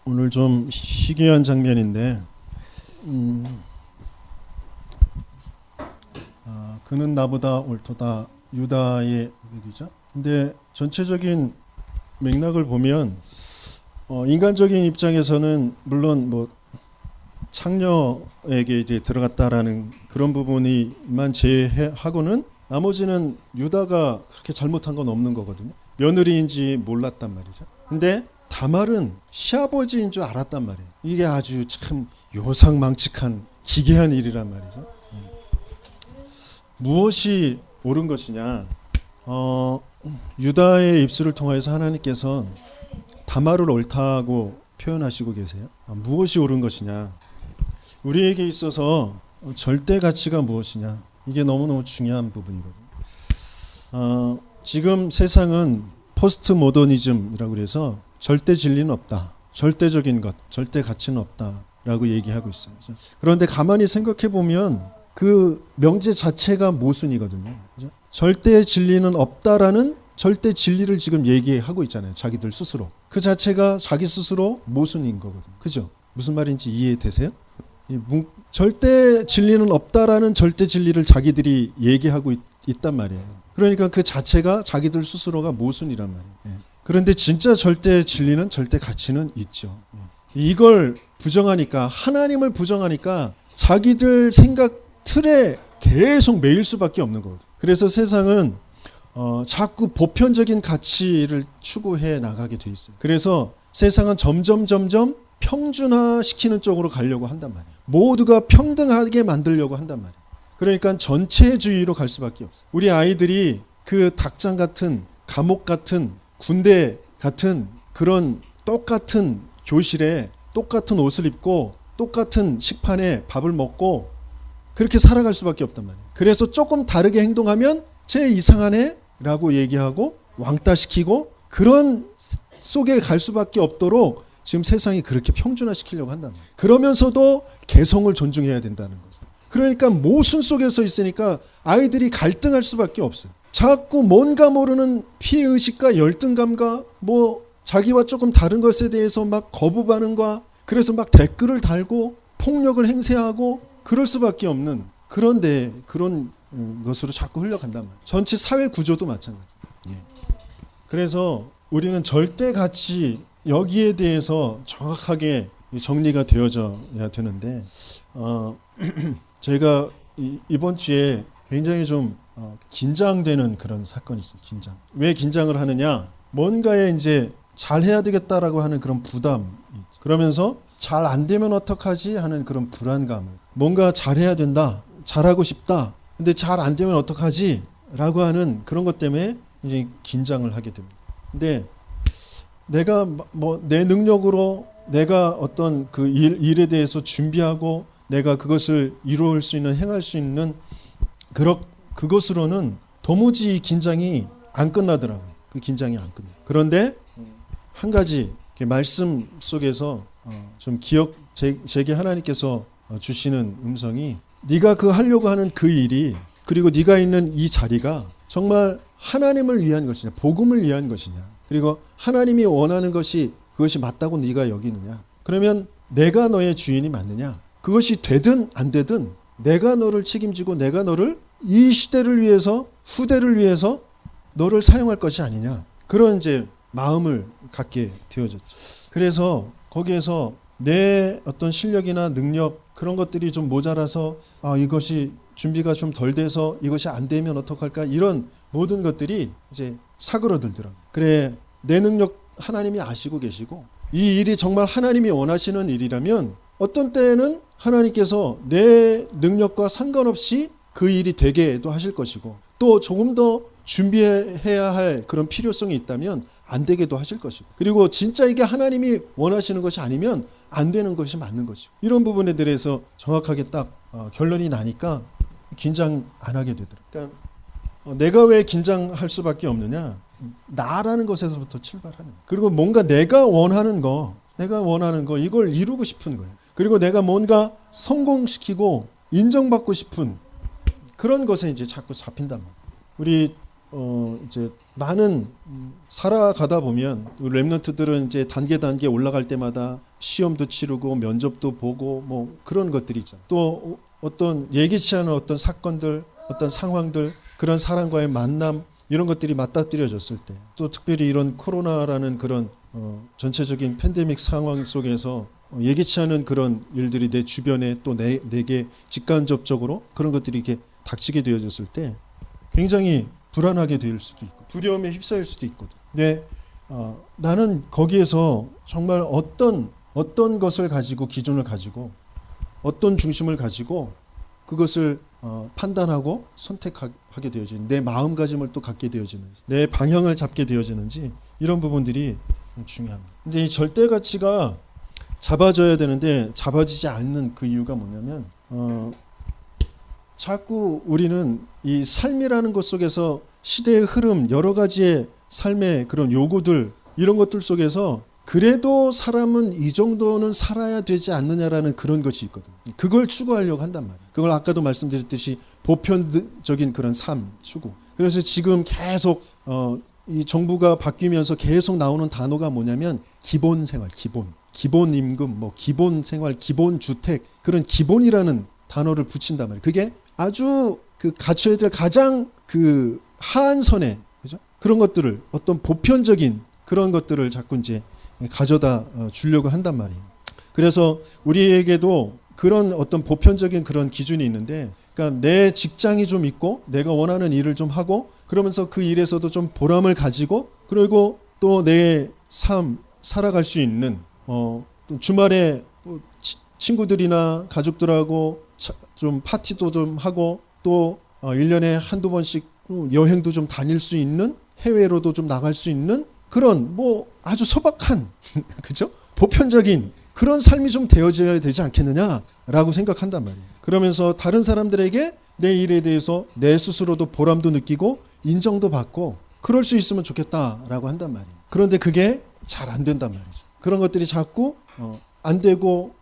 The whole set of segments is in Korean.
오늘 좀 희귀한 장면인데 그는 나보다 옳도다 유다의 고백이죠. 근데 전체적인 맥락을 보면 인간적인 입장에서는 물론 뭐 창녀에게 이제 들어갔다라는 그런 부분이만 제외하고는 나머지는 유다가 그렇게 잘못한 건 없는 거거든요. 며느리인지 몰랐단 말이죠. 근데 다말은 시아버지인 줄 알았단 말이에요. 이게 아주 참 요상망측한 기괴한 일이란 말이죠. 무엇이 옳은 것이냐? 유다의 입술을 통해서 하나님께서 다말을 옳다고 표현하시고 계세요. 무엇이 옳은 것이냐? 우리에게 있어서 절대 가치가 무엇이냐? 이게 너무너무 중요한 부분이거든요. 지금 세상은 포스트 모더니즘이라고 그래서 절대 진리는 없다. 절대적인 것, 절대 가치는 없다라고 얘기하고 있어요. 그런데 가만히 생각해 보면 그 명제 자체가 모순이거든요. 그죠? 절대 진리는 없다라는 절대 진리를 지금 얘기하고 있잖아요. 자기들 스스로. 그 자체가 자기 스스로 모순인 거거든요. 그죠? 무슨 말인지 이해되세요? 절대 진리는 없다라는 절대 진리를 자기들이 얘기하고 있단 말이에요. 그러니까 그 자체가 자기들 스스로가 모순이란 말이에요. 그런데 진짜 절대 진리는 절대 가치는 있죠. 이걸 부정하니까, 하나님을 부정하니까 자기들 생각 틀에 계속 매일 수밖에 없는 거거든요. 그래서 세상은 자꾸 보편적인 가치를 추구해 나가게 돼 있어요. 그래서 세상은 점점 평준화시키는 쪽으로 가려고 한단 말이에요. 모두가 평등하게 만들려고 한단 말이에요. 그러니까 전체주의로 갈 수밖에 없어요. 우리 아이들이 그 닭장 같은, 감옥 같은, 군대 같은 그런 똑같은 교실에 똑같은 옷을 입고 똑같은 식판에 밥을 먹고 그렇게 살아갈 수밖에 없단 말이에요. 그래서 조금 다르게 행동하면 쟤 이상하네 라고 얘기하고 왕따시키고 그런 속에 갈 수밖에 없도록 지금 세상이 그렇게 평준화시키려고 한단 말이에요. 그러면서도 개성을 존중해야 된다는 거죠. 그러니까 모순 속에서 있으니까 아이들이 갈등할 수밖에 없어요. 자꾸 뭔가 모르는 피해의식과 열등감과 뭐 자기와 조금 다른 것에 대해서 막 거부 반응과 그래서 막 댓글을 달고 폭력을 행사하고 그럴 수밖에 없는 그런데 그런 것으로 자꾸 흘러간단 말이에요. 전체 사회 구조도 마찬가지예요. 그래서 우리는 절대 가치 여기에 대해서 정확하게 정리가 되어져야 되는데 저희가 이번 주에 굉장히 좀 긴장되는 그런 사건이 있어요. 긴장. 왜 긴장을 하느냐? 뭔가에 이제 잘해야 되겠다라고 하는 그런 부담이 있죠. 그러면서 잘 안 되면 어떡하지 하는 그런 불안감을 뭔가 잘해야 된다. 잘하고 싶다. 근데 잘 안 되면 어떡하지? 라고 하는 그런 것 때문에 이제 긴장을 하게 됩니다. 근데 내가 뭐 내 능력으로 내가 어떤 그 일에 대해서 준비하고 내가 그것을 이룰 수 있는 행할 수 있는 그것으로는 도무지 긴장이 안 끝나더라고요. 그 긴장이 안 끝나. 그런데 한 가지 말씀 속에서 좀 제게 하나님께서 주시는 음성이 네가 그 하려고 하는 그 일이 그리고 네가 있는 이 자리가 정말 하나님을 위한 것이냐 복음을 위한 것이냐 그리고 하나님이 원하는 것이 그것이 맞다고 네가 여기느냐 그러면 내가 너의 주인이 맞느냐 그것이 되든 안 되든 내가 너를 책임지고 내가 너를 이 시대를 위해서 후대를 위해서 너를 사용할 것이 아니냐 그런 이제 마음을 갖게 되어졌죠. 그래서 거기에서 내 어떤 실력이나 능력 그런 것들이 좀 모자라서 이것이 준비가 좀 덜 돼서 이것이 안 되면 어떡할까 이런 모든 것들이 이제 사그러들더라고요. 그래 내 능력 하나님이 아시고 계시고 이 일이 정말 하나님이 원하시는 일이라면 어떤 때에는 하나님께서 내 능력과 상관없이 그 일이 되게도 하실 것이고 또 조금 더 준비해야 할 그런 필요성이 있다면 안 되게도 하실 것이고 그리고 진짜 이게 하나님이 원하시는 것이 아니면 안 되는 것이 맞는 것이고 이런 부분에 대해서 정확하게 딱 결론이 나니까 긴장 안 하게 되더라고요. 그러니까 내가 왜 긴장할 수밖에 없느냐 나라는 것에서부터 출발하는 거예요. 그리고 뭔가 내가 원하는 거 이걸 이루고 싶은 거예요. 그리고 내가 뭔가 성공시키고 인정받고 싶은 그런 것에 이제 자꾸 잡힌단 말이에요. 우리 이제 많은 살아가다 보면 렘넌트들은 이제 단계 올라갈 때마다 시험도 치르고 면접도 보고 뭐 그런 것들이죠. 또 어떤 예기치 않은 어떤 사건들, 어떤 상황들, 그런 사람과의 만남 이런 것들이 맞닥뜨려졌을 때, 또 특별히 이런 코로나라는 그런 전체적인 팬데믹 상황 속에서 예기치 않은 그런 일들이 내 주변에 또 내게 직간접적으로 그런 것들이 이렇게 닥치게 되어졌을 때 굉장히 불안하게 될 수도 있고 두려움에 휩싸일 수도 있거든. 근데 나는 거기에서 정말 어떤 것을 가지고 기준을 가지고 어떤 중심을 가지고 그것을 판단하고 선택하게 되어지는 내 마음가짐을 또 갖게 되어지는지 내 방향을 잡게 되어지는지 이런 부분들이 중요합니다. 근데 이 절대 가치가 잡아져야 되는데 잡아지지 않는 그 이유가 뭐냐면 자꾸 우리는 이 삶이라는 것 속에서 시대의 흐름, 여러 가지의 삶의 그런 요구들 이런 것들 속에서 그래도 사람은 이 정도는 살아야 되지 않느냐라는 그런 것이 있거든. 그걸 추구하려고 한단 말이야. 그걸 아까도 말씀드렸듯이 보편적인 그런 삶 추구. 그래서 지금 계속 이 정부가 바뀌면서 계속 나오는 단어가 뭐냐면 기본 생활, 기본 임금, 뭐 기본 생활, 기본 주택 그런 기본이라는 단어를 붙인단 말이야. 그게 아주 그 갖춰야 될 가장 그 하한선에 그죠? 그런 것들을 어떤 보편적인 그런 것들을 자꾸 이제 가져다 주려고 한단 말이에요. 그래서 우리에게도 그런 어떤 보편적인 그런 기준이 있는데, 그러니까 내 직장이 좀 있고 내가 원하는 일을 좀 하고 그러면서 그 일에서도 좀 보람을 가지고 그리고 또 내 삶 살아갈 수 있는 또 주말에 친구들이나 가족들하고 좀 파티도 좀 하고 또 1년에 한두 번씩 여행도 좀 다닐 수 있는 해외로도 좀 나갈 수 있는 그런 뭐 아주 소박한 그죠? 보편적인 그런 삶이 좀 되어져야 되지 않겠느냐라고 생각한단 말이에요. 그러면서 다른 사람들에게 내 일에 대해서 내 스스로도 보람도 느끼고 인정도 받고 그럴 수 있으면 좋겠다라고 한단 말이에요. 그런데 그게 잘 안 된단 말이죠. 그런 것들이 자꾸 안 되고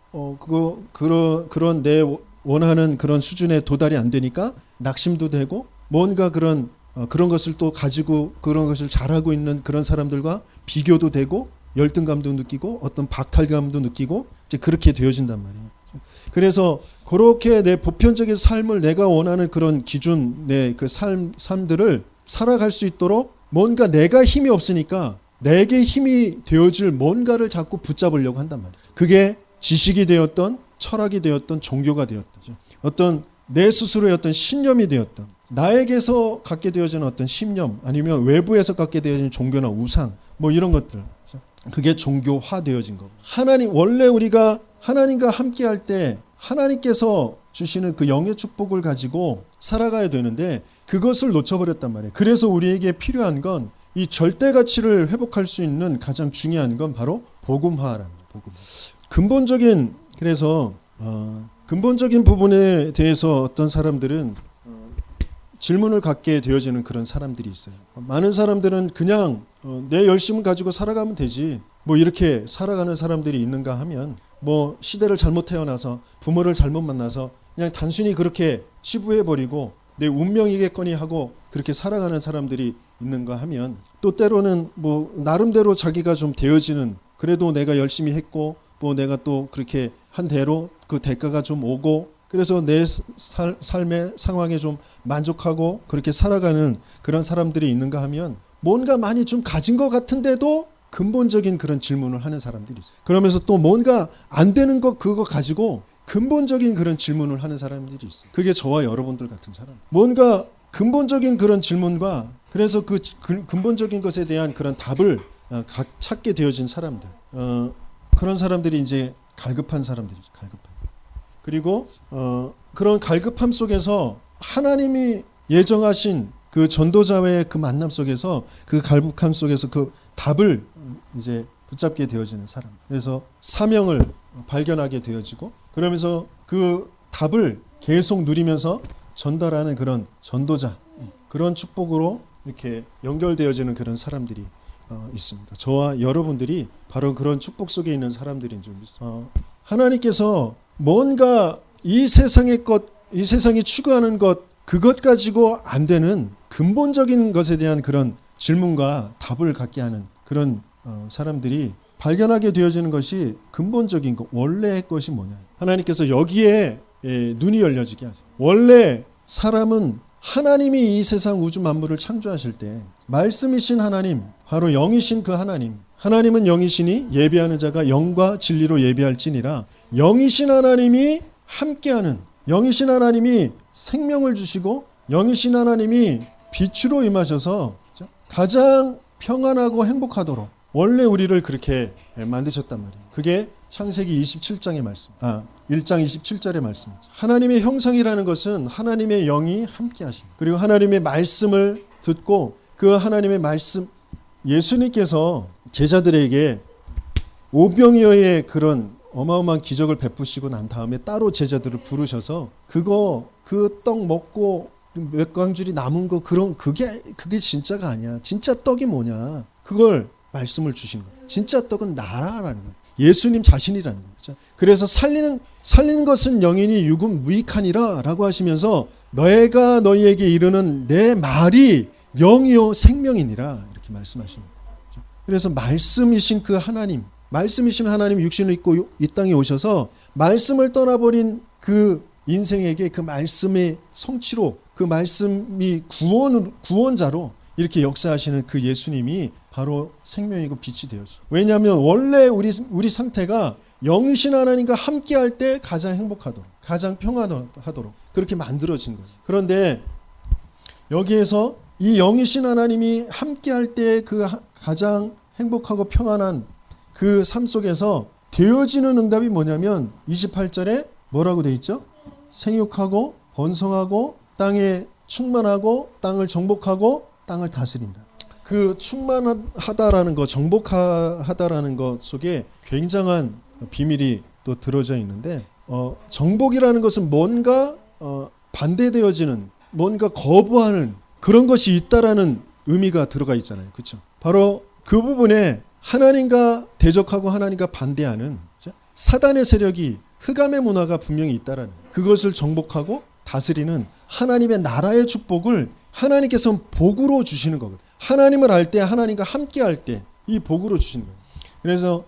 그런 내 원하는 그런 수준에 도달이 안 되니까 낙심도 되고 뭔가 그런 것을 또 가지고 그런 것을 잘하고 있는 그런 사람들과 비교도 되고 열등감도 느끼고 어떤 박탈감도 느끼고 이제 그렇게 되어진단 말이에요. 그래서 그렇게 내 보편적인 삶을 내가 원하는 그런 기준 내 그 삶들을 살아갈 수 있도록 뭔가 내가 힘이 없으니까 내게 힘이 되어줄 뭔가를 자꾸 붙잡으려고 한단 말이죠. 그게 지식이 되었던 철학이 되었던 종교가 되었던 어떤 내 스스로의 어떤 신념이 되었던 나에게서 갖게 되어지는 어떤 신념 아니면 외부에서 갖게 되어지는 종교나 우상 뭐 이런 것들 그게 종교화 되어진 거고 하나님 원래 우리가 하나님과 함께 할 때 하나님께서 주시는 그 영의 축복을 가지고 살아가야 되는데 그것을 놓쳐버렸단 말이에요. 그래서 우리에게 필요한 건 이 절대 가치를 회복할 수 있는 가장 중요한 건 바로 복음화랍니다. 복음화. 그래서 근본적인 부분에 대해서 어떤 사람들은 질문을 갖게 되어지는 그런 사람들이 있어요. 많은 사람들은 그냥 내 열심을 가지고 살아가면 되지 뭐 이렇게 살아가는 사람들이 있는가 하면 뭐 시대를 잘못 태어나서 부모를 잘못 만나서 그냥 단순히 그렇게 치부해버리고 내 운명이겠거니 하고 그렇게 살아가는 사람들이 있는가 하면 또 때로는 뭐 나름대로 자기가 좀 되어지는 그래도 내가 열심히 했고 뭐 내가 또 그렇게 한 대로 그 대가가 좀 오고 그래서 내 삶의 상황에 좀 만족하고 그렇게 살아가는 그런 사람들이 있는가 하면 뭔가 많이 좀 가진 것 같은데도 근본적인 그런 질문을 하는 사람들이 있어요. 그러면서 또 뭔가 안 되는 것 그거 가지고 근본적인 그런 질문을 하는 사람들이 있어요. 그게 저와 여러분들 같은 사람. 뭔가 근본적인 그런 질문과 그래서 그 근본적인 것에 대한 그런 답을 찾게 되어진 사람들. 그런 사람들이 이제 갈급한 사람들이죠. 갈급한. 그리고 그런 갈급함 속에서 하나님이 예정하신 그 전도자와의 그 만남 속에서 그 갈급함 속에서 그 답을 이제 붙잡게 되어지는 사람. 그래서 사명을 발견하게 되어지고 그러면서 그 답을 계속 누리면서 전달하는 그런 전도자 그런 축복으로 이렇게 연결되어지는 그런 사람들이 있습니다. 저와 여러분들이 바로 그런 축복 속에 있는 사람들인 줄 믿습니다. 하나님께서 뭔가 이 세상의 것, 이 세상이 추구하는 것 그것 가지고 안 되는 근본적인 것에 대한 그런 질문과 답을 갖게 하는 그런 사람들이 발견하게 되어지는 것이 근본적인 것, 원래의 것이 뭐냐. 하나님께서 여기에 눈이 열려지게 하세요. 원래 사람은 하나님이 이 세상 우주 만물을 창조하실 때 말씀이신 하나님, 바로 영이신 그 하나님은 영이시니 예배하는 자가 영과 진리로 예배할지니라. 영이신 하나님이 함께하는, 영이신 하나님이 생명을 주시고 영이신 하나님이 빛으로 임하셔서 가장 평안하고 행복하도록 원래 우리를 그렇게 만드셨단 말이에요. 그게 창세기 27장의 말씀, 1장 27절의 말씀이죠. 하나님의 형상이라는 것은 하나님의 영이 함께 하신, 그리고 하나님의 말씀을 듣고 그 하나님의 말씀, 예수님께서 제자들에게 오병이어의 그런 어마어마한 기적을 베푸시고 난 다음에 따로 제자들을 부르셔서 그 떡 먹고 몇 광줄이 남은 거 그게 진짜가 아니야. 진짜 떡이 뭐냐? 그걸 말씀을 주신 거예요. 진짜 떡은 나라라는 거예요. 예수님 자신이라는 거죠. 그래서 살리는 것은 영이니 육은 무익하니라라고 하시면서 내가 너희에게 이르는 내 말이 영이요 생명이니라 이렇게 말씀하시는 거죠. 그래서 말씀이신 그 하나님, 말씀이신 하나님 육신을 입고 이 땅에 오셔서 말씀을 떠나버린 그 인생에게 그 말씀의 성취로, 그 말씀이 구원자로 이렇게 역사하시는 그 예수님이 바로 생명이고 빛이 되어져. 왜냐하면 원래 우리 상태가 영이신 하나님과 함께할 때 가장 행복하도록, 가장 평안하도록 그렇게 만들어진 거예요. 그런데 여기에서 이 영이신 하나님이 함께할 때 그 가장 행복하고 평안한 그 삶 속에서 되어지는 응답이 뭐냐면 28절에 뭐라고 돼 있죠? 생육하고 번성하고 땅에 충만하고 땅을 정복하고 땅을 다스린다. 그 충만하다라는 것, 정복하다라는 것 속에 굉장한 비밀이 또 들어져 있는데, 정복이라는 것은 뭔가 반대되어지는, 뭔가 거부하는 그런 것이 있다라는 의미가 들어가 있잖아요. 그렇죠? 바로 그 부분에 하나님과 대적하고 하나님과 반대하는 사단의 세력이, 흑암의 문화가 분명히 있다라는, 그것을 정복하고 다스리는 하나님의 나라의 축복을 하나님께서 복으로 주시는 거거든요. 하나님을 알 때, 하나님과 함께 할 때 이 복으로 주시는 거예요. 그래서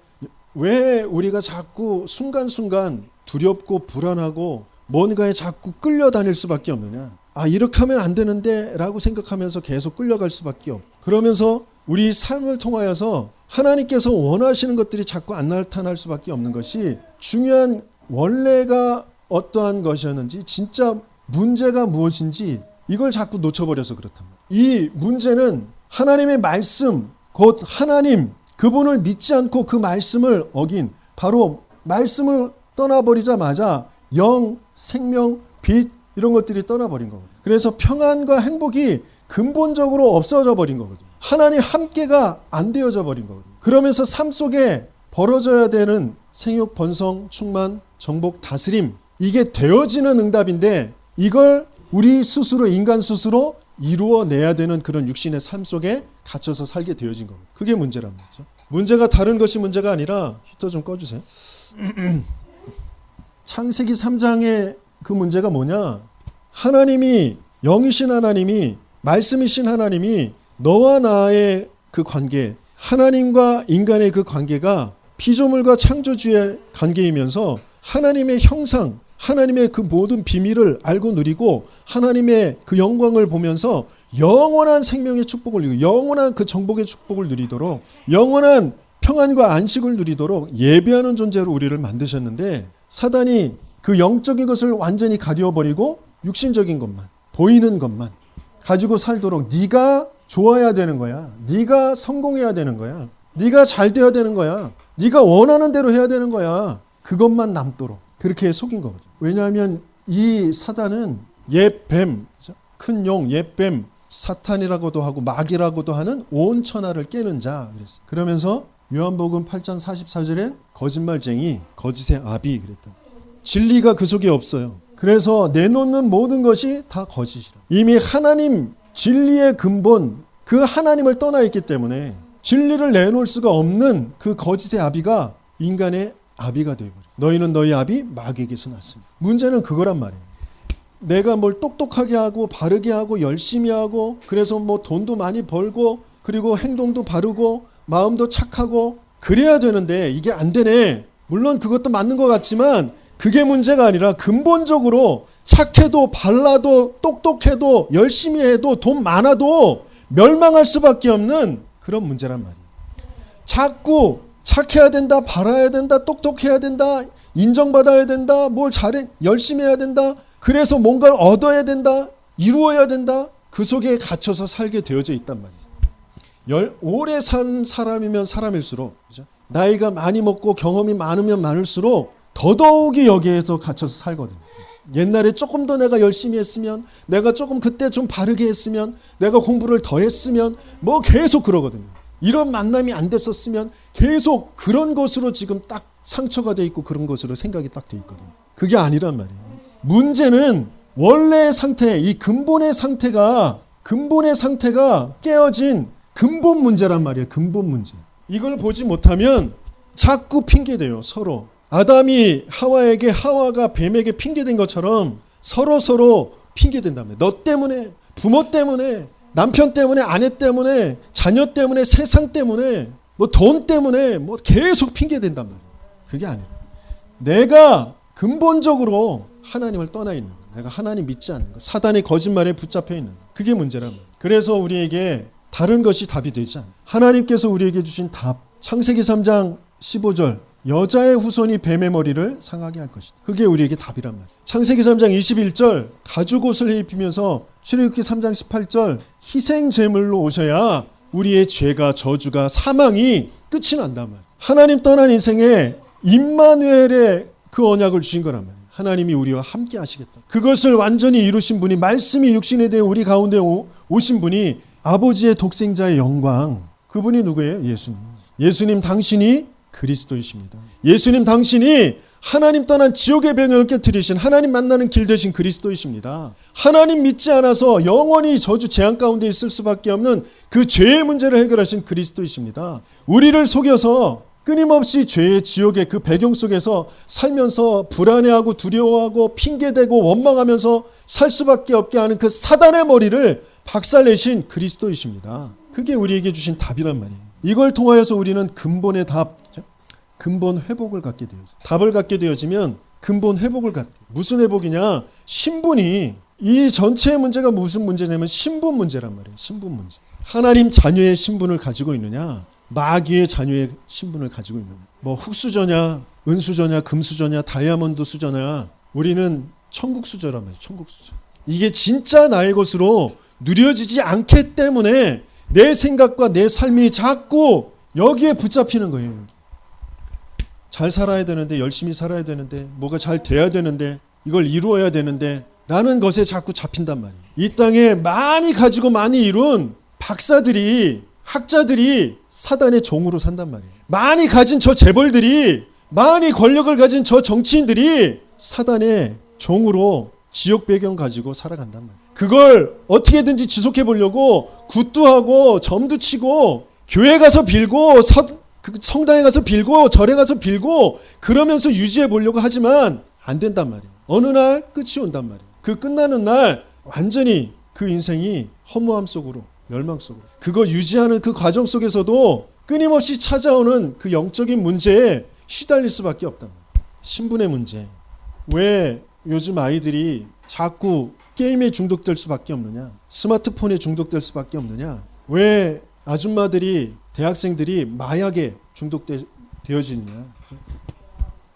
왜 우리가 자꾸 순간순간 두렵고 불안하고 뭔가에 자꾸 끌려다닐 수밖에 없느냐. 이렇게 하면 안 되는데 라고 생각하면서 계속 끌려갈 수밖에 없고, 그러면서 우리 삶을 통하여서 하나님께서 원하시는 것들이 자꾸 안 나타날 수밖에 없는 것이, 중요한 원래가 어떠한 것이었는지, 진짜 문제가 무엇인지 이걸 자꾸 놓쳐버려서 그렇단 말이에요. 이 문제는 하나님의 말씀, 곧 하나님 그분을 믿지 않고 그 말씀을 어긴, 바로 말씀을 떠나버리자마자 영, 생명, 빛 이런 것들이 떠나버린 거거든요. 그래서 평안과 행복이 근본적으로 없어져 버린 거거든요. 하나님 함께가 안 되어져 버린 거거든요. 그러면서 삶 속에 벌어져야 되는 생육, 번성, 충만, 정복, 다스림, 이게 되어지는 응답인데 이걸 우리 스스로, 인간 스스로 이루어내야 되는 그런 육신의 삶 속에 갇혀서 살게 되어진 겁니다. 그게 문제란 말이죠. 문제가 다른 것이 문제가 아니라, 히터 좀 꺼주세요. 창세기 3장의 그 문제가 뭐냐? 하나님이, 영이신 하나님이, 말씀이신 하나님이 너와 나의 그 관계, 하나님과 인간의 그 관계가 피조물과 창조주의 관계이면서 하나님의 형상, 하나님의 그 모든 비밀을 알고 누리고 하나님의 그 영광을 보면서 영원한 생명의 축복을 누리고 영원한 그 정복의 축복을 누리도록, 영원한 평안과 안식을 누리도록 예배하는 존재로 우리를 만드셨는데, 사단이 그 영적인 것을 완전히 가려버리고 육신적인 것만, 보이는 것만 가지고 살도록, 네가 좋아야 되는 거야, 네가 성공해야 되는 거야, 네가 잘 돼야 되는 거야, 네가 원하는 대로 해야 되는 거야, 그것만 남도록 그렇게 속인 거거든. 왜냐하면 이 사단은 옛뱀, 큰 용, 옛뱀, 사탄이라고도 하고 마귀라고도 하는 온 천하를 깨는 자 그랬어. 그러면서 요한복음 8장 44절에 거짓말쟁이, 거짓의 아비 그랬다. 진리가 그 속에 없어요. 그래서 내놓는 모든 것이 다 거짓이라. 이미 하나님 진리의 근본, 그 하나님을 떠나 있기 때문에 진리를 내놓을 수가 없는 그 거짓의 아비가 인간의 아비가 되어버렸어요. 너희는 너희 아비 마귀에게서 났습니다. 문제는 그거란 말이에요. 내가 뭘 똑똑하게 하고 바르게 하고 열심히 하고 그래서 뭐 돈도 많이 벌고 그리고 행동도 바르고 마음도 착하고 그래야 되는데 이게 안 되네. 물론 그것도 맞는 것 같지만 그게 문제가 아니라 근본적으로 착해도 발라도 똑똑해도 열심히 해도 돈 많아도 멸망할 수밖에 없는 그런 문제란 말이에요. 자꾸 착해야 된다, 발라야 된다, 똑똑해야 된다, 인정받아야 된다, 뭘 잘해, 열심히 해야 된다, 그래서 뭔가를 얻어야 된다, 이루어야 된다, 그 속에 갇혀서 살게 되어져 있단 말이에요. 오래 산 사람이면 사람일수록, 그죠? 나이가 많이 먹고 경험이 많으면 많을수록 더더욱이 여기에서 갇혀서 살거든요. 옛날에 조금 더 내가 열심히 했으면, 내가 조금 그때 좀 바르게 했으면, 내가 공부를 더 했으면, 뭐 계속 그러거든요. 이런 만남이 안 됐었으면 계속 그런 것으로 지금 딱 상처가 돼 있고 그런 것으로 생각이 딱 돼 있거든요. 그게 아니란 말이에요. 문제는 원래의 상태, 이 근본의 상태가 깨어진 근본 문제란 말이에요. 근본 문제. 이걸 보지 못하면 자꾸 핑계대요. 서로. 아담이 하와에게, 하와가 뱀에게 핑계댄 것처럼 서로 핑계댄단 말이에요. 너 때문에, 부모 때문에, 남편 때문에, 아내 때문에, 자녀 때문에, 세상 때문에, 뭐 돈 때문에 뭐 계속 핑계댄단 말이에요. 그게 아니에요. 내가 근본적으로 하나님을 떠나 있는 거예요. 내가 하나님 믿지 않는 거, 사단의 거짓말에 붙잡혀 있는 거. 그게 문제란 말이에요. 그래서 우리에게 다른 것이 답이 되지 않아요. 하나님께서 우리에게 주신 답, 창세기 3장 15절, 여자의 후손이 뱀의 머리를 상하게 할 것이다. 그게 우리에게 답이란 말이에요. 창세기 3장 21절, 가죽옷을 입히면서 출애굽기 3장 18절, 희생 제물로 오셔야 우리의 죄가, 저주가, 사망이 끝이 난단 말이에요. 하나님 떠난 인생에 임마누엘의 그 언약을 주신 거란 말이에요. 하나님이 우리와 함께 하시겠다. 그것을 완전히 이루신 분이, 말씀이 육신에 대해 우리 가운데 오신 분이 아버지의 독생자의 영광, 그분이 누구예요? 예수님. 예수님 당신이 그리스도이십니다. 예수님 당신이 하나님 떠난 지옥의 병을 깨뜨리신, 하나님 만나는 길 되신 그리스도이십니다. 하나님 믿지 않아서 영원히 저주 재앙 가운데 있을 수밖에 없는 그 죄의 문제를 해결하신 그리스도이십니다. 우리를 속여서 끊임없이 죄의 지옥의 그 배경 속에서 살면서 불안해하고 두려워하고 핑계대고 원망하면서 살 수밖에 없게 하는 그 사단의 머리를 박살내신 그리스도이십니다. 그게 우리에게 주신 답이란 말이에요. 이걸 통하여서 우리는 근본의 답, 근본 회복을 갖게 되어요. 답을 갖게 되어지면 근본 회복을 갖게 돼요. 무슨 회복이냐? 신분이, 이 전체의 문제가 무슨 문제냐면 신분 문제란 말이에요. 신분 문제. 하나님 자녀의 신분을 가지고 있느냐, 마귀의 자녀의 신분을 가지고 있느냐. 뭐 흙수저냐, 은수저냐, 금수저냐, 다이아몬드 수저냐. 우리는 천국 수저란 말이에요. 천국 수저. 이게 진짜 나의 것으로 누려지지 않기 때문에 내 생각과 내 삶이 자꾸 여기에 붙잡히는 거예요. 여기. 잘 살아야 되는데, 열심히 살아야 되는데, 뭐가 잘 돼야 되는데, 이걸 이루어야 되는데 라는 것에 자꾸 잡힌단 말이에요. 이 땅에 많이 가지고 많이 이룬 박사들이, 학자들이 사단의 종으로 산단 말이에요. 많이 가진 저 재벌들이, 많이 권력을 가진 저 정치인들이 사단의 종으로 지역 배경 가지고 살아간단 말이에요. 그걸 어떻게든지 지속해 보려고 굿도 하고 점도 치고 교회 가서 빌고 성당에 가서 빌고 절에 가서 빌고 그러면서 유지해 보려고 하지만 안 된단 말이에요. 어느 날 끝이 온단 말이에요. 그 끝나는 날 완전히 그 인생이 허무함 속으로, 멸망 속으로, 그거 유지하는 그 과정 속에서도 끊임없이 찾아오는 그 영적인 문제에 시달릴 수밖에 없단 말이에요. 신분의 문제. 왜 요즘 아이들이 자꾸 게임에 중독될 수밖에 없느냐, 스마트폰에 중독될 수밖에 없느냐, 왜 아줌마들이, 대학생들이 마약에 중독되어지느냐.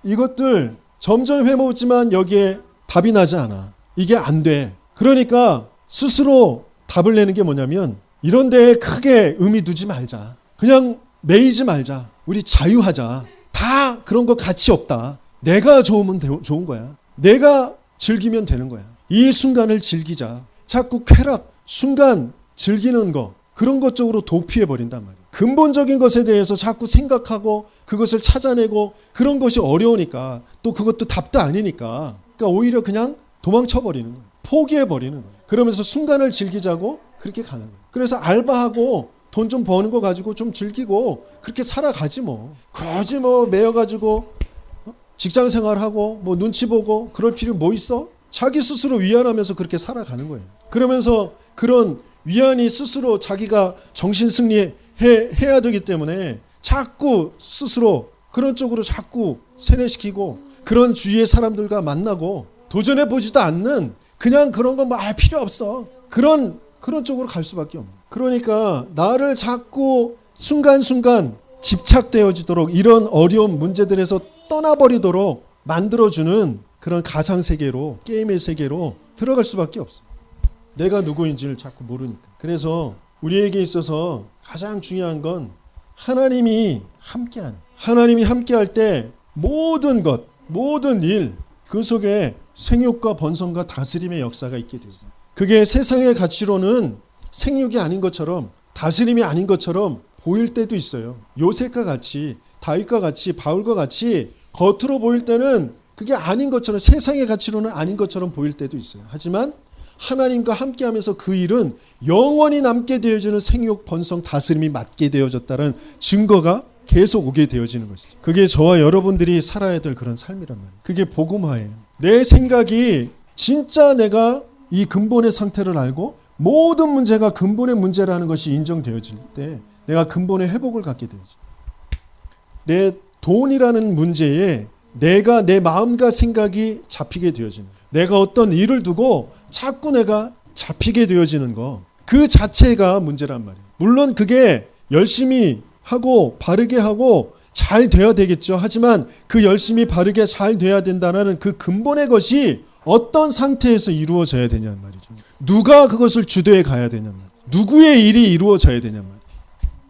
이것들 점점 해먹지만 여기에 답이 나지 않아. 이게 안 돼. 그러니까 스스로 답을 내는 게 뭐냐면, 이런 데에 크게 의미 두지 말자. 그냥 매이지 말자. 우리 자유하자. 다 그런 거 가치 없다. 내가 좋으면 좋은 거야. 내가 즐기면 되는 거야. 이 순간을 즐기자. 자꾸 쾌락, 순간 즐기는 거, 그런 것 쪽으로 도피해버린단 말이야. 근본적인 것에 대해서 자꾸 생각하고 그것을 찾아내고 그런 것이 어려우니까, 또 그것도 답도 아니니까, 그러니까 오히려 그냥 도망쳐버리는 거야. 포기해버리는 거야. 그러면서 순간을 즐기자고 그렇게 가는 거야. 그래서 알바하고 돈 좀 버는 거 가지고 좀 즐기고 그렇게 살아가지 뭐. 굳이 뭐 매여가지고 직장 생활하고 뭐 눈치 보고 그럴 필요 뭐 있어? 자기 스스로 위안하면서 그렇게 살아가는 거예요. 그러면서 그런 위안이 스스로 자기가 정신 승리해야 되기 때문에 자꾸 스스로 그런 쪽으로 자꾸 세뇌시키고 그런 주위의 사람들과 만나고 도전해 보지도 않는 그냥 그런 거 뭐 필요 없어. 그런 쪽으로 갈 수밖에 없는. 그러니까 나를 자꾸 순간순간 집착되어지도록 이런 어려운 문제들에서 떠나버리도록 만들어주는 그런 가상세계로 게임의 세계로 들어갈 수밖에 없어. 내가 누구인지를 자꾸 모르니까. 그래서 우리에게 있어서 가장 중요한 건 하나님이 함께할 때 모든 것, 모든 일, 그 속에 생육과 번성과 다스림의 역사가 있게 되죠. 그게 세상의 가치로는 생육이 아닌 것처럼 다스림이 아닌 것처럼 보일 때도 있어요. 요셉과 같이, 다윗과 같이, 바울과 같이 겉으로 보일 때는 그게 아닌 것처럼, 세상의 가치로는 아닌 것처럼 보일 때도 있어요. 하지만 하나님과 함께하면서 그 일은 영원히 남게 되어지는 생육, 번성, 다스림이 맡게 되어졌다는 증거가 계속 오게 되어지는 것이죠. 그게 저와 여러분들이 살아야 될 그런 삶이란 말이에요. 그게 복음화예요. 내 생각이 진짜 내가 이 근본의 상태를 알고 모든 문제가 근본의 문제라는 것이 인정되어질 때 내가 근본의 회복을 갖게 되죠. 내 돈이라는 문제에 내가 내 마음과 생각이 잡히게 되어지는, 내가 어떤 일을 두고 자꾸 내가 잡히게 되어지는 거, 그 자체가 문제란 말이에요. 물론 그게 열심히 하고 바르게 하고 잘 돼야 되겠죠. 하지만 그 열심히 바르게 잘 돼야 된다는 그 근본의 것이 어떤 상태에서 이루어져야 되냐는 말이죠. 누가 그것을 주도해 가야 되냐는 말이에요. 누구의 일이 이루어져야 되냐는 말이에요.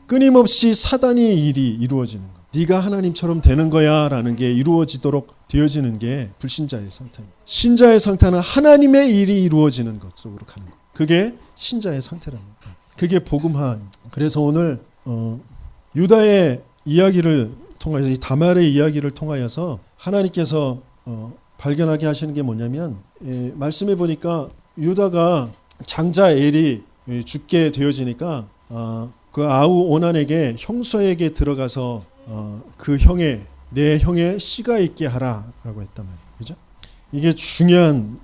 끊임없이 사단의 일이 이루어지는 거. 네가 하나님처럼 되는 거야 라는 게 이루어지도록 되어지는 게 불신자의 상태입니다. 신자의 상태는 하나님의 일이 이루어지는 것 속으로 가는 것. 그게 신자의 상태랍니다. 그게 복음화. 그래서 오늘 유다의 이야기를 통하여서, 이 다말의 이야기를 통하여서 하나님께서 발견하게 하시는 게 뭐냐면, 말씀해 보니까 유다가 장자 엘이 죽게 되어지니까 그 아우 오난에게 형수에게 들어가서 그 내 형의 씨가 있게 하라라고 했단 말이에요. 그죠? 이게 중요한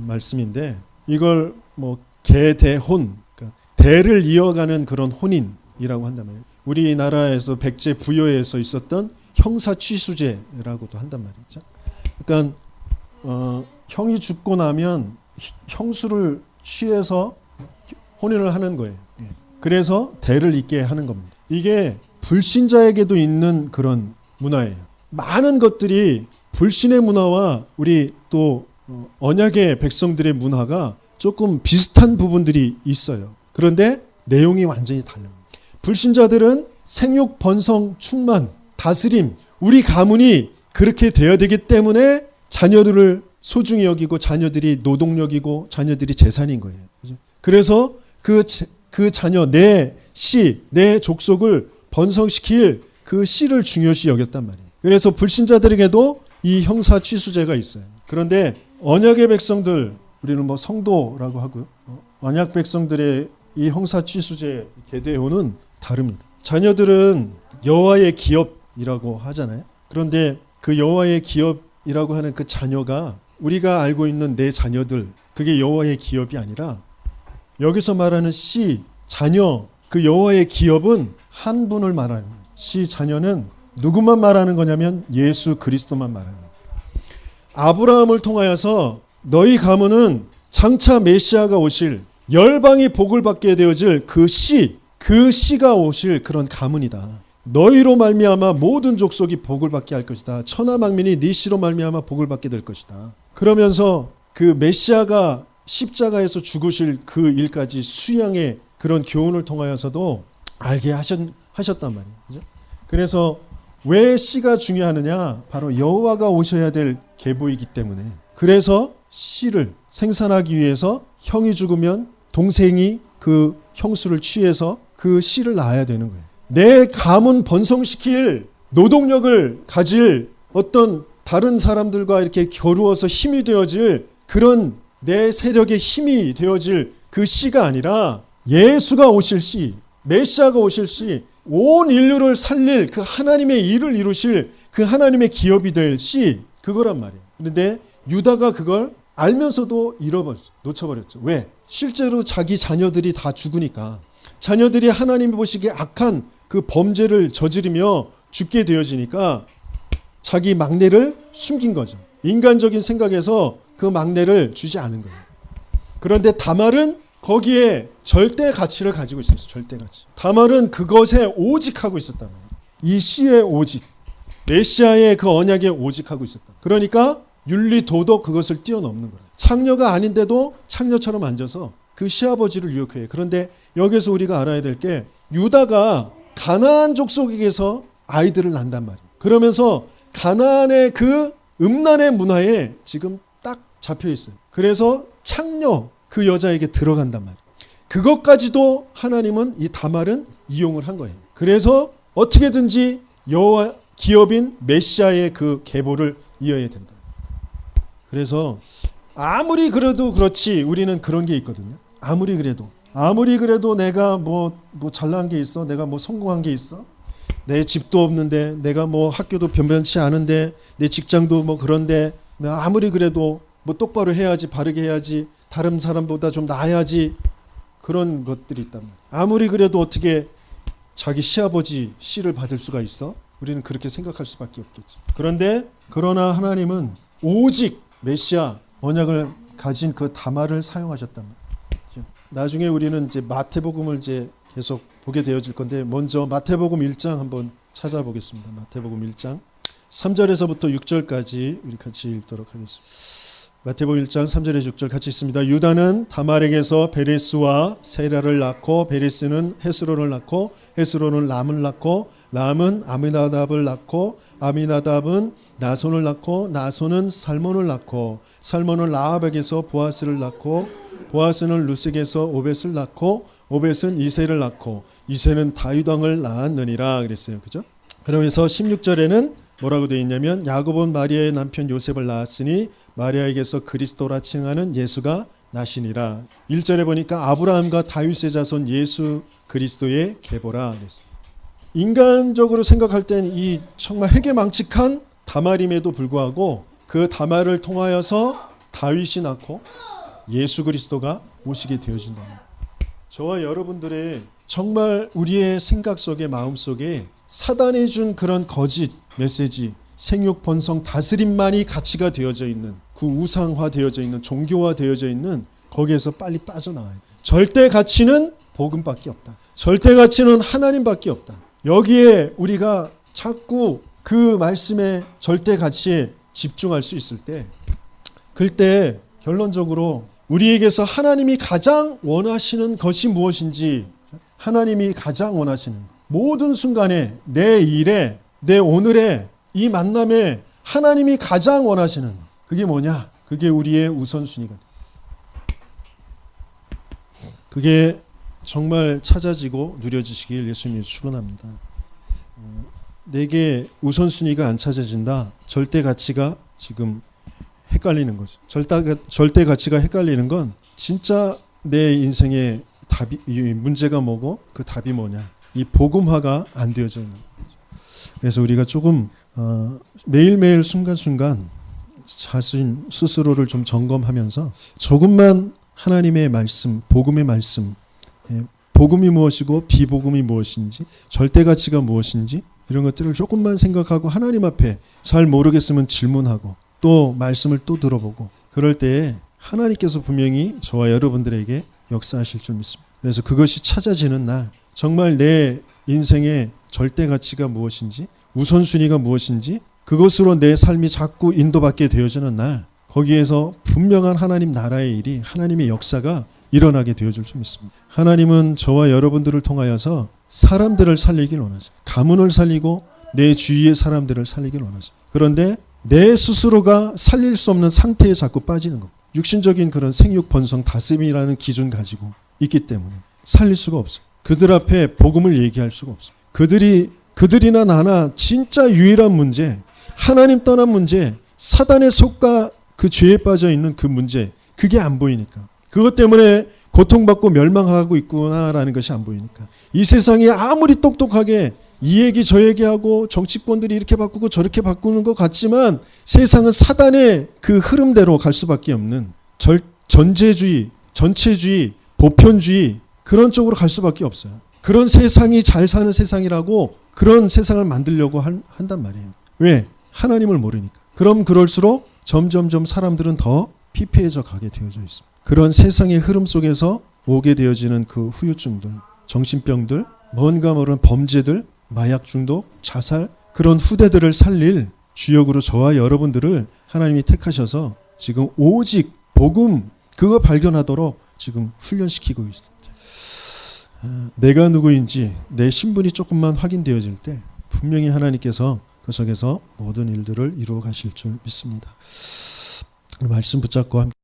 말씀인데, 이걸 뭐 계대혼, 그러니까 대를 이어가는 그런 혼인이라고 한단 말이에요. 우리나라에서 백제 부여에서 있었던 형사 취수제라고도 한단 말이죠. 그러니까 형이 죽고 나면 형수를 취해서 혼인을 하는 거예요. 그래서 대를 잇게 하는 겁니다. 이게 불신자에게도 있는 그런 문화예요. 많은 것들이 불신의 문화와 우리 또 언약의 백성들의 문화가 조금 비슷한 부분들이 있어요. 그런데 내용이 완전히 달라요. 불신자들은 생육, 번성, 충만, 다스림, 우리 가문이 그렇게 되어야 되기 때문에 자녀들을 소중히 여기고 자녀들이 노동력이고 자녀들이 재산인 거예요. 그래서 그 자녀, 내 씨, 내 족속을 번성시킬 그 씨를 중요시 여겼단 말이에요. 그래서 불신자들에게도 이 형사 취수제가 있어요. 그런데 언약의 백성들, 우리는 뭐 성도라고 하고요. 언약 백성들의 이 형사 취수제 계대혼은 다릅니다. 자녀들은 여호와의 기업이라고 하잖아요. 그런데 그 여호와의 기업이라고 하는 그 자녀가 우리가 알고 있는 내 자녀들, 그게 여호와의 기업이 아니라 여기서 말하는 씨, 자녀, 그 여호와의 기업은 한 분을 말하는 거예요. 씨, 자녀는 누구만 말하는 거냐면 예수 그리스도만 말하는 거예요. 아브라함을 통하여서 너희 가문은 장차 메시아가 오실, 열방이 복을 받게 되어질 그 씨가 오실 그런 가문이다. 너희로 말미암아 모든 족속이 복을 받게 할 것이다. 천하 만민이 네 씨로 말미암아 복을 받게 될 것이다. 그러면서 그 메시아가 십자가에서 죽으실 그 일까지 수양의 그런 교훈을 통하여서도 알게 하셨단 말이에요. 그죠? 그래서 왜 씨가 중요하느냐? 바로 여호와가 오셔야 될 계보이기 때문에. 그래서 씨를 생산하기 위해서 형이 죽으면 동생이 그 형수를 취해서 그 씨를 낳아야 되는 거예요. 내 가문 번성시킬 노동력을 가질 어떤 다른 사람들과 이렇게 겨루어서 힘이 되어질 그런 내 세력의 힘이 되어질 그 씨가 아니라 예수가 오실 씨, 메시아가 오실 씨, 온 인류를 살릴 그 하나님의 일을 이루실 그 하나님의 기업이 될 씨, 그거란 말이에요. 그런데 유다가 그걸 알면서도 놓쳐버렸죠. 왜? 실제로 자기 자녀들이 다 죽으니까, 자녀들이 하나님이 보시기에 악한 그 범죄를 저지르며 죽게 되어지니까 자기 막내를 숨긴 거죠. 인간적인 생각에서 그 막내를 주지 않은 거예요. 그런데 다말은 거기에 절대 가치를 가지고 있었어요. 절대 가치. 다말은 그것에 오직하고 있었단 말이에요. 이 씨의 오직, 메시아의 그 언약에 오직하고 있었다. 그러니까 윤리, 도덕 그것을 뛰어넘는 거예요. 창녀가 아닌데도 창녀처럼 앉아서 그 시아버지를 유혹해요. 그런데 여기서 우리가 알아야 될 게, 유다가 가나안 족속에게서 아이들을 낳는단 말이에요. 그러면서 가나안의 그 음란의 문화에 지금 딱 잡혀 있어요. 그래서 창녀 그 여자에게 들어간단 말이에요. 그것까지도 하나님은, 이 다말은 이용을 한 거예요. 그래서 어떻게든지 여호와 기업인 메시아의 그 계보를 이어야 된다. 그래서 아무리 그래도 그렇지, 우리는 그런 게 있거든요. 아무리 그래도 내가 뭐 잘난 게 있어, 내가 뭐 성공한 게 있어, 내 집도 없는데, 내가 뭐 학교도 변변치 않은데, 내 직장도 뭐 그런데, 내가 아무리 그래도 뭐 똑바로 해야지, 바르게 해야지, 다른 사람보다 좀 나아야지, 그런 것들이 있단 말이에요. 아무리 그래도 어떻게 자기 시아버지 씨를 받을 수가 있어? 우리는 그렇게 생각할 수밖에 없겠죠. 그러나 하나님은 오직 메시아 언약을 가진 그 다말을 사용하셨단 말이에요. 나중에 우리는 이제 마태복음을 이제 계속 보게 되어질 건데, 먼저 마태복음 1장 한번 찾아보겠습니다. 마태복음 1장 3절에서부터 6절까지 우리 같이 읽도록 하겠습니다. 마태복음 1장 3절에 6절 같이 있습니다. 유다는 다말에게서 베레스와 세라를 낳고, 베레스는 헤스론을 낳고, 헤스론은 람을 낳고, 람은 아미나답을 낳고, 아미나답은 나손을 낳고, 나손은 살몬을 낳고, 살몬은 라합에게서 보아스를 낳고, 보아스는 루색에서 오벳을 낳고, 오벳은 이새를 낳고, 이새는 다윗 왕을 낳았느니라 그랬어요. 그죠? 그러면서 16절에는 뭐라고 되어 있냐면, 야곱은 마리아의 남편 요셉을 낳았으니 마리아에게서 그리스도라 칭하는 예수가 나시니라. 1절에 보니까 아브라함과 다윗의 자손 예수 그리스도의 계보라 그랬어요. 인간적으로 생각할 때는 이 정말 해괴망측한 다말임에도 불구하고, 그 다말을 통하여서 다윗이 낳고 예수 그리스도가 오시게 되어진다. 저와 여러분들의 정말 우리의 생각 속에, 마음 속에 사단이 준 그런 거짓 메시지, 생육 번성 다스림만이 가치가 되어져 있는, 그 우상화 되어져 있는, 종교화 되어져 있는, 거기에서 빨리 빠져나와야 돼. 절대 가치는 복음밖에 없다. 절대 가치는 하나님밖에 없다. 여기에 우리가 자꾸 그 말씀의 절대 가치에 집중할 수 있을 때, 그때 결론적으로 우리에게서 하나님이 가장 원하시는 것이 무엇인지, 하나님이 가장 원하시는 모든 순간에, 내 일에, 내 오늘의 이 만남에 하나님이 가장 원하시는 그게 뭐냐? 그게 우리의 우선순위가 돼. 그게 정말 찾아지고 누려지시길 예수님이 축원합니다. 내게 우선순위가 안 찾아진다. 절대 가치가 지금 헷갈리는 거죠. 절대 가치가 헷갈리는 건 진짜 내 인생의 답이, 문제가 뭐고 그 답이 뭐냐. 이 복음화가 안 되어져 있는 거죠. 그래서 우리가 조금 매일매일 순간순간 자신 스스로를 좀 점검하면서 조금만 하나님의 말씀, 복음의 말씀, 복음이 무엇이고 비복음이 무엇인지, 절대 가치가 무엇인지 이런 것들을 조금만 생각하고 하나님 앞에 잘 모르겠으면 질문하고 또 말씀을 또 들어보고, 그럴 때에 하나님께서 분명히 저와 여러분들에게 역사하실 줄 믿습니다. 그래서 그것이 찾아지는 날, 정말 내 인생의 절대 가치가 무엇인지, 우선순위가 무엇인지, 그것으로 내 삶이 자꾸 인도받게 되어지는 날, 거기에서 분명한 하나님 나라의 일이, 하나님의 역사가 일어나게 되어줄 줄 믿습니다. 하나님은 저와 여러분들을 통하여서 사람들을 살리길 원하죠. 가문을 살리고 내 주위의 사람들을 살리길 원하죠. 그런데 내 스스로가 살릴 수 없는 상태에 자꾸 빠지는 겁니다. 육신적인 그런 생육 번성 다스림이라는 기준 가지고 있기 때문에 살릴 수가 없어요. 그들 앞에 복음을 얘기할 수가 없어요. 그들이나 나나 진짜 유일한 문제, 하나님 떠난 문제, 사단의 속과 그 죄에 빠져 있는 그 문제, 그게 안 보이니까, 그것 때문에 고통받고 멸망하고 있구나라는 것이 안 보이니까, 이 세상이 아무리 똑똑하게 이 얘기 저 얘기하고 정치권들이 이렇게 바꾸고 저렇게 바꾸는 것 같지만 세상은 사단의 그 흐름대로 갈 수밖에 없는 전제주의, 전체주의, 보편주의 그런 쪽으로 갈 수밖에 없어요. 그런 세상이 잘 사는 세상이라고 그런 세상을 만들려고 한단 말이에요. 왜? 하나님을 모르니까. 그럼 그럴수록 점점점 사람들은 더 피폐해져 가게 되어져 있습니다. 그런 세상의 흐름 속에서 오게 되어지는 그 후유증들, 정신병들, 뭔가 모르는 범죄들, 마약 중독, 자살 그런 후대들을 살릴 주역으로 저와 여러분들을 하나님이 택하셔서 지금 오직 복음 그거 발견하도록 지금 훈련시키고 있습니다. 내가 누구인지 내 신분이 조금만 확인되어질 때 분명히 하나님께서 그 속에서 모든 일들을 이루어 가실 줄 믿습니다. 말씀 붙잡고 함께